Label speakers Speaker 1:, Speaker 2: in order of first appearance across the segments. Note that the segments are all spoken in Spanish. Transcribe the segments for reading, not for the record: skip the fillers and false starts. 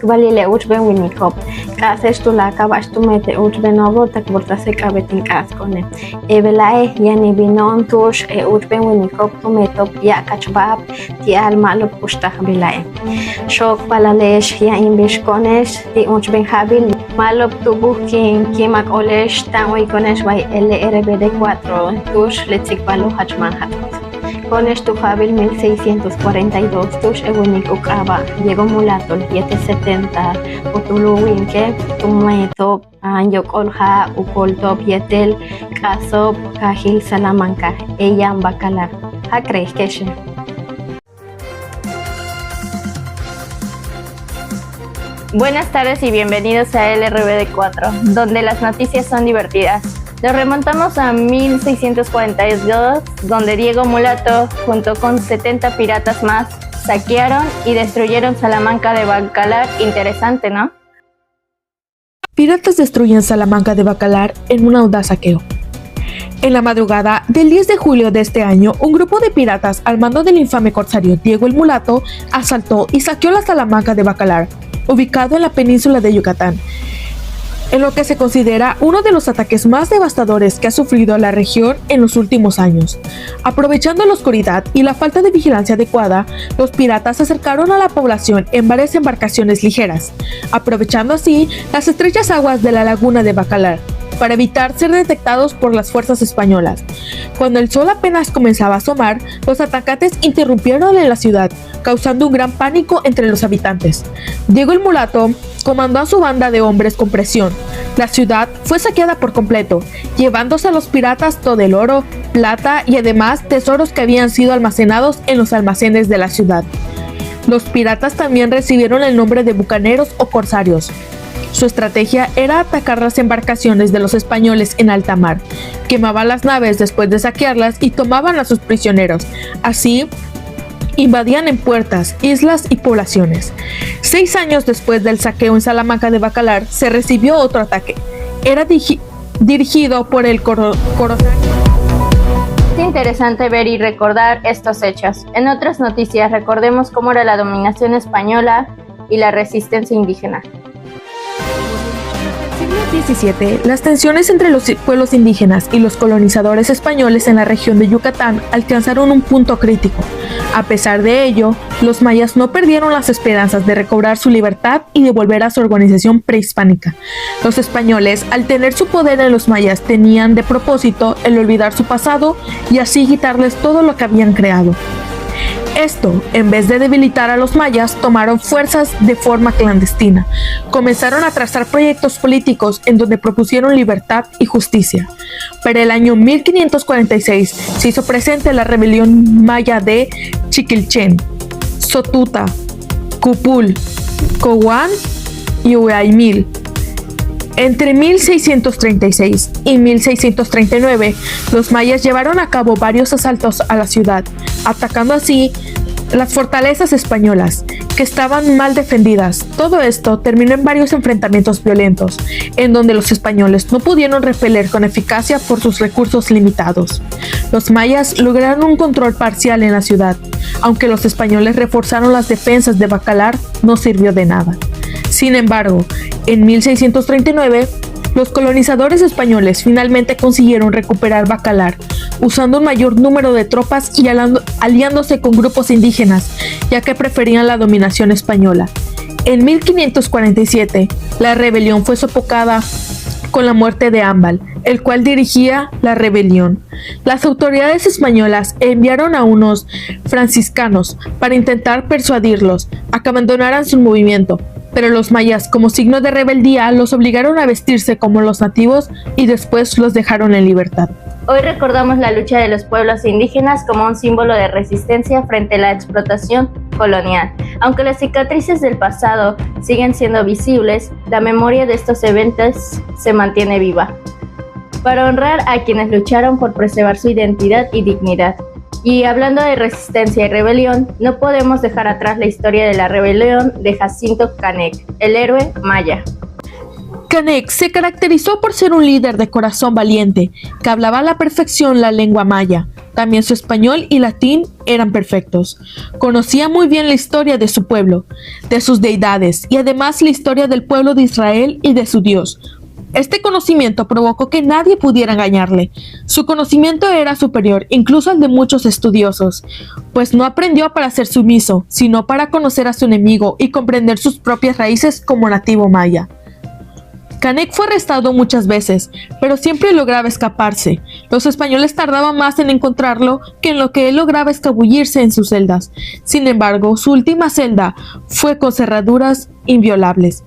Speaker 1: Valile uchben winikop, kases tu la kabash tu mete uchben ovo tak vortase kabetin kaskone. Evelae yani binon tush uchben winikop tu metop ya kachbab ti almalop pushta bilae. Shok palalesh ya imbishkonesh ti uchben habil malop tu bukin kimak olesh tan oikonesh vai LRBD4 tush letik balo hachman hatot. Con esto Jabil 1642 tush ewinik ukaba Diego Mulato 770 utulu winke tumeto anyok olha ukoltop yetel kasob kahil Salamanca eyam Bacalar hakreis keshe.
Speaker 2: Buenas tardes y bienvenidos a LRBD4, donde las noticias son divertidas. Nos remontamos a 1642, donde Diego Mulato, junto con 70 piratas más, saquearon y destruyeron Salamanca de Bacalar. Interesante, ¿no?
Speaker 3: Piratas destruyen Salamanca de Bacalar en un audaz saqueo. En la madrugada del 10 de julio de este año, un grupo de piratas al mando del infame corsario Diego el Mulato asaltó y saqueó la Salamanca de Bacalar, ubicado en la península de Yucatán, en lo que se considera uno de los ataques más devastadores que ha sufrido la región en los últimos años. Aprovechando la oscuridad y la falta de vigilancia adecuada, los piratas se acercaron a la población en varias embarcaciones ligeras, aprovechando así las estrechas aguas de la laguna de Bacalar, para evitar ser detectados por las fuerzas españolas. Cuando el sol apenas comenzaba a asomar, los atacantes irrumpieron en la ciudad, causando un gran pánico entre los habitantes. Diego el Mulato comandó a su banda de hombres con presión. La ciudad fue saqueada por completo, llevándose a los piratas todo el oro, plata y además tesoros que habían sido almacenados en los almacenes de la ciudad. Los piratas también recibieron el nombre de bucaneros o corsarios. Su estrategia era atacar las embarcaciones de los españoles en alta mar, quemaban las naves después de saquearlas y tomaban a sus prisioneros. Así, invadían en puertas, islas y poblaciones. 6 años después del saqueo en Salamanca de Bacalar, se recibió otro ataque. Era dirigido por el corsario.
Speaker 2: Es interesante ver y recordar estos hechos. En otras noticias, recordemos cómo era la dominación española y la resistencia indígena.
Speaker 3: En el siglo XVII, las tensiones entre los pueblos indígenas y los colonizadores españoles en la región de Yucatán alcanzaron un punto crítico. A pesar de ello, los mayas no perdieron las esperanzas de recobrar su libertad y de volver a su organización prehispánica. Los españoles, al tener su poder en los mayas, tenían de propósito el olvidar su pasado y así quitarles todo lo que habían creado. Esto, en vez de debilitar a los mayas, tomaron fuerzas de forma clandestina. Comenzaron a trazar proyectos políticos en donde propusieron libertad y justicia. Para el año 1546 se hizo presente la rebelión maya de Chiquilchen, Sotuta, Cupul, Coguán y Huaymil. Entre 1636 y 1639, los mayas llevaron a cabo varios asaltos a la ciudad, atacando así las fortalezas españolas, que estaban mal defendidas. Todo esto terminó en varios enfrentamientos violentos, en donde los españoles no pudieron repeler con eficacia por sus recursos limitados. Los mayas lograron un control parcial en la ciudad, aunque los españoles reforzaron las defensas de Bacalar, no sirvió de nada. Sin embargo, en 1639, los colonizadores españoles finalmente consiguieron recuperar Bacalar, usando un mayor número de tropas y aliándose con grupos indígenas, ya que preferían la dominación española. En 1547, la rebelión fue sofocada con la muerte de Ámbal, el cual dirigía la rebelión. Las autoridades españolas enviaron a unos franciscanos para intentar persuadirlos a que abandonaran su movimiento, pero los mayas, como signo de rebeldía, los obligaron a vestirse como los nativos y después los dejaron en libertad.
Speaker 2: Hoy recordamos la lucha de los pueblos indígenas como un símbolo de resistencia frente a la explotación colonial. Aunque las cicatrices del pasado siguen siendo visibles, la memoria de estos eventos se mantiene viva, para honrar a quienes lucharon por preservar su identidad y dignidad. Y hablando de resistencia y rebelión, no podemos dejar atrás la historia de la rebelión de Jacinto Canec, el héroe maya.
Speaker 3: Canec se caracterizó por ser un líder de corazón valiente, que hablaba a la perfección la lengua maya, También su español y latín eran perfectos. Conocía muy bien la historia de su pueblo, de sus deidades y además la historia del pueblo de Israel y de su Dios. Este conocimiento provocó que nadie pudiera engañarle. Su conocimiento era superior incluso al de muchos estudiosos, pues no aprendió para ser sumiso, sino para conocer a su enemigo y comprender sus propias raíces como nativo maya. Canek fue arrestado muchas veces, pero siempre lograba escaparse. Los españoles tardaban más en encontrarlo que en lo que él lograba escabullirse en sus celdas. Sin embargo, su última celda fue con cerraduras inviolables.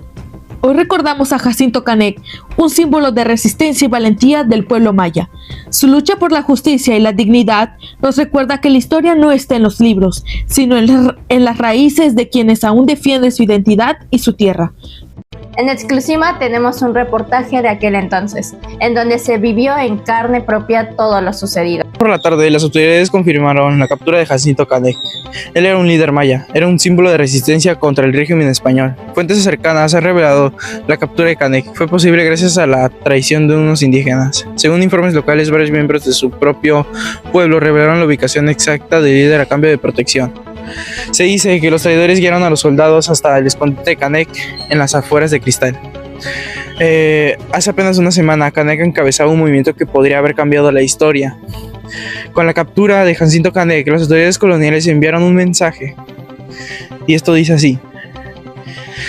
Speaker 3: Hoy recordamos a Jacinto Canek, un símbolo de resistencia y valentía del pueblo maya. Su lucha por la justicia y la dignidad nos recuerda que la historia no está en los libros, sino en las raíces de quienes aún defienden su identidad y su tierra.
Speaker 2: En exclusiva tenemos un reportaje de aquel entonces, en donde se vivió en carne propia todo lo sucedido.
Speaker 4: Por la tarde, las autoridades confirmaron la captura de Jacinto Canek. Él era un líder maya, era un símbolo de resistencia contra el régimen español. Fuentes cercanas han revelado la captura de Canek fue posible gracias a la traición de unos indígenas. Según informes locales, varios miembros de su propio pueblo revelaron la ubicación exacta del líder a cambio de protección. Se dice que los traidores guiaron a los soldados hasta el escondite de Canek en las afueras de Cristal. Hace apenas una semana, Canek encabezaba un movimiento que podría haber cambiado la historia. Con la captura de Jacinto Canek, las autoridades coloniales enviaron un mensaje. Y esto dice así: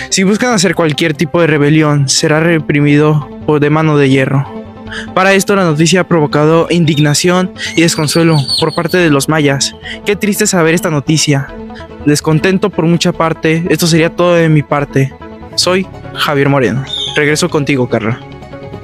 Speaker 4: si buscan hacer cualquier tipo de rebelión, será reprimido de mano de hierro. Para esto, la noticia ha provocado indignación y desconsuelo por parte de los mayas. Qué triste saber esta noticia. Descontento por mucha parte. Esto sería todo de mi parte. Soy Javier Moreno. Regreso contigo, Carla.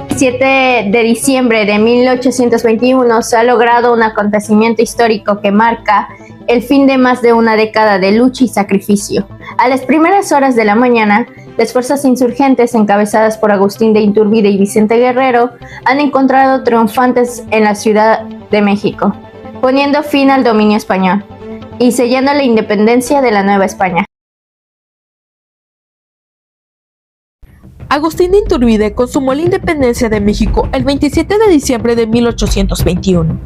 Speaker 2: El 7 de diciembre de 1821 se ha logrado un acontecimiento histórico que marca el fin de más de una década de lucha y sacrificio. A las primeras horas de la mañana, las fuerzas insurgentes encabezadas por Agustín de Iturbide y Vicente Guerrero han encontrado triunfantes en la Ciudad de México, poniendo fin al dominio español y sellando la independencia de la Nueva España.
Speaker 3: Agustín de Iturbide consumó la independencia de México el 27 de diciembre de 1821.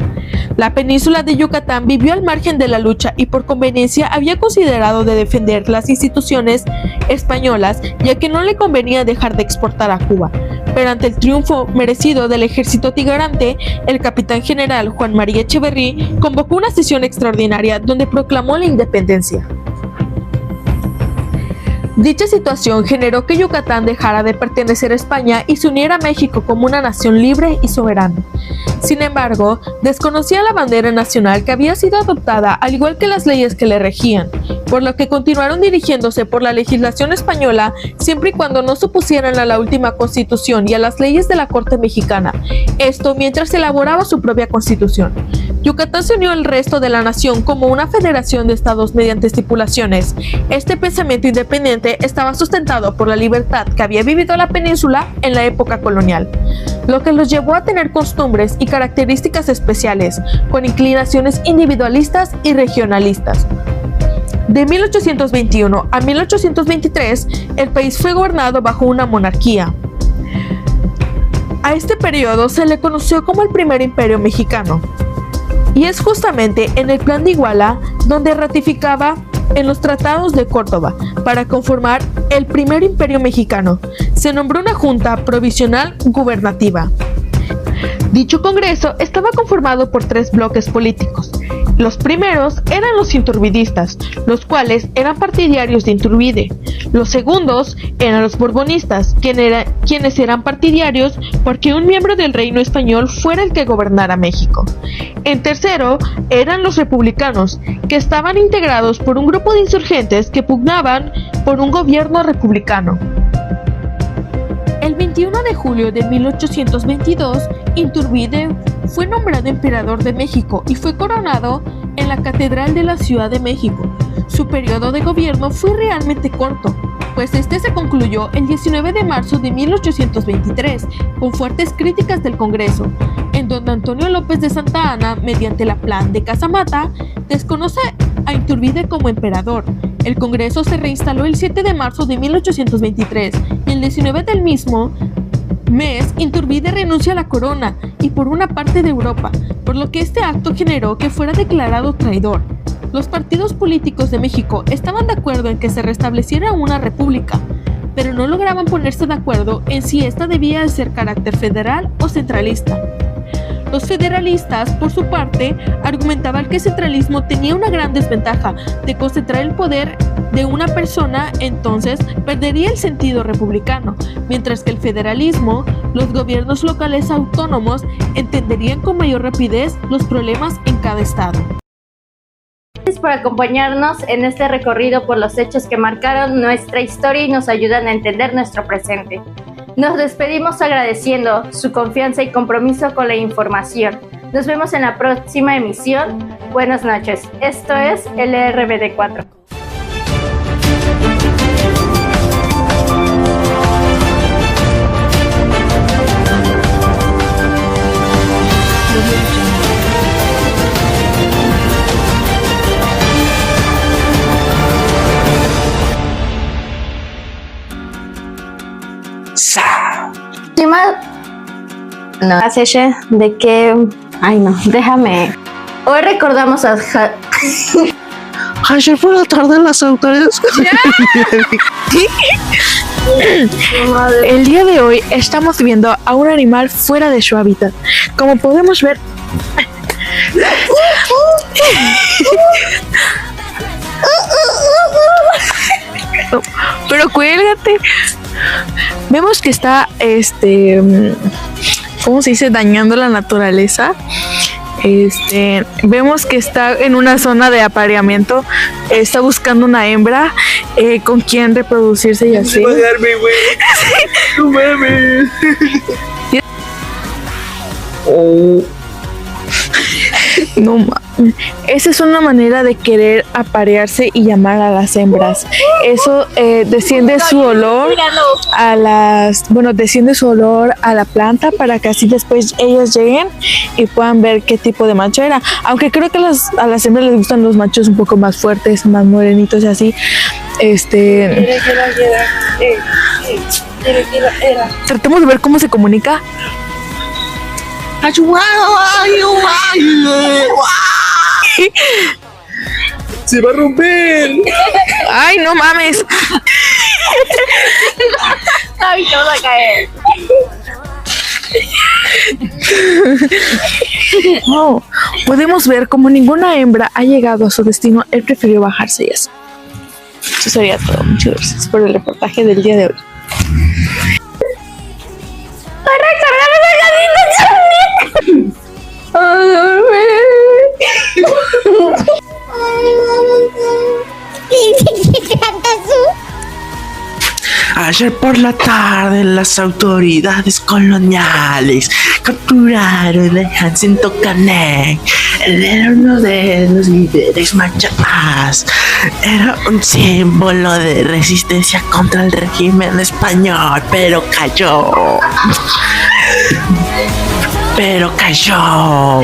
Speaker 3: La península de Yucatán vivió al margen de la lucha y por conveniencia había considerado de defender las instituciones españolas, ya que no le convenía dejar de exportar a Cuba. Pero ante el triunfo merecido del ejército tigrante, el capitán general Juan María Echeverrí convocó una sesión extraordinaria donde proclamó la independencia. Dicha situación generó que Yucatán dejara de pertenecer a España y se uniera a México como una nación libre y soberana. Sin embargo, desconocía la bandera nacional que había sido adoptada, al igual que las leyes que le regían, por lo que continuaron dirigiéndose por la legislación española siempre y cuando no se opusieran a la última constitución y a las leyes de la Corte mexicana. Esto mientras se elaboraba su propia constitución. Yucatán se unió al resto de la nación como una federación de estados mediante estipulaciones. Este pensamiento independiente estaba sustentado por la libertad que había vivido la península en la época colonial, lo que los llevó a tener costumbres y características especiales, con inclinaciones individualistas y regionalistas. De 1821 a 1823, el país fue gobernado bajo una monarquía. A este periodo se le conoció como el Primer Imperio Mexicano. Y es justamente en el Plan de Iguala donde ratificaba en los tratados de Córdoba para conformar el Primer Imperio Mexicano. Se nombró una junta provisional gubernativa. Dicho congreso estaba conformado por 3 bloques políticos. Los primeros eran los iturbidistas, los cuales eran partidarios de Iturbide. Los segundos eran los borbonistas, quienes eran partidarios porque un miembro del reino español fuera el que gobernara México. En tercero eran los republicanos, que estaban integrados por un grupo de insurgentes que pugnaban por un gobierno republicano. El 21 de julio de 1822, Iturbide fue nombrado emperador de México y fue coronado en la Catedral de la Ciudad de México. Su periodo de gobierno fue realmente corto, pues este se concluyó el 19 de marzo de 1823, con fuertes críticas del Congreso, en donde Antonio López de Santa Anna, mediante la Plan de Casamata, desconoce a Iturbide como emperador. El Congreso se reinstaló el 7 de marzo de 1823 y el 19 del mismo mes, Iturbide renuncia a la corona y por una parte de Europa, por lo que este acto generó que fuera declarado traidor. Los partidos políticos de México estaban de acuerdo en que se restableciera una república, pero no lograban ponerse de acuerdo en si esta debía de ser carácter federal o centralista. Los federalistas, por su parte, argumentaban que el centralismo tenía una gran desventaja de concentrar el poder de una persona, entonces perdería el sentido republicano, mientras que el federalismo, los gobiernos locales autónomos entenderían con mayor rapidez los problemas en cada estado.
Speaker 2: Gracias por acompañarnos en este recorrido por los hechos que marcaron nuestra historia y nos ayudan a entender nuestro presente. Nos despedimos agradeciendo su confianza y compromiso con la información. Nos vemos en la próxima emisión. Buenas noches. Esto es LRBD 4.
Speaker 1: No. Hace de que... Ay, no, déjame.
Speaker 2: Hoy recordamos a...
Speaker 4: Ayer por la tarde las autoridades...
Speaker 3: El día de hoy estamos viendo a un animal fuera de su hábitat. Como podemos ver... Pero cuélgate. Vemos que está, ¿cómo se dice? Dañando la naturaleza. Vemos que está en una zona de apareamiento. Está buscando una hembra con quien reproducirse y así.
Speaker 4: No mames. Oh.
Speaker 3: No mames. Esa es una manera de querer aparearse y llamar a las hembras. Eso desciende su olor a desciende su olor a la planta para que así después ellas lleguen y puedan ver qué tipo de macho era. Aunque creo que a las hembras les gustan los machos un poco más fuertes, más morenitos y así. Tratemos de ver cómo se comunica.
Speaker 4: Se va a romper.
Speaker 3: Ay, no mames.
Speaker 2: Ay, todo va a caer.
Speaker 3: Oh, podemos ver como ninguna hembra ha llegado a su destino. Él prefirió bajarse y eso. Eso sería todo. Muchas gracias por el reportaje del día de hoy.
Speaker 5: Ayer por la tarde las autoridades coloniales capturaron a Jacinto Canek. Él era uno de los líderes machas. Era un símbolo de resistencia contra el régimen español, pero cayó. Pero cayó.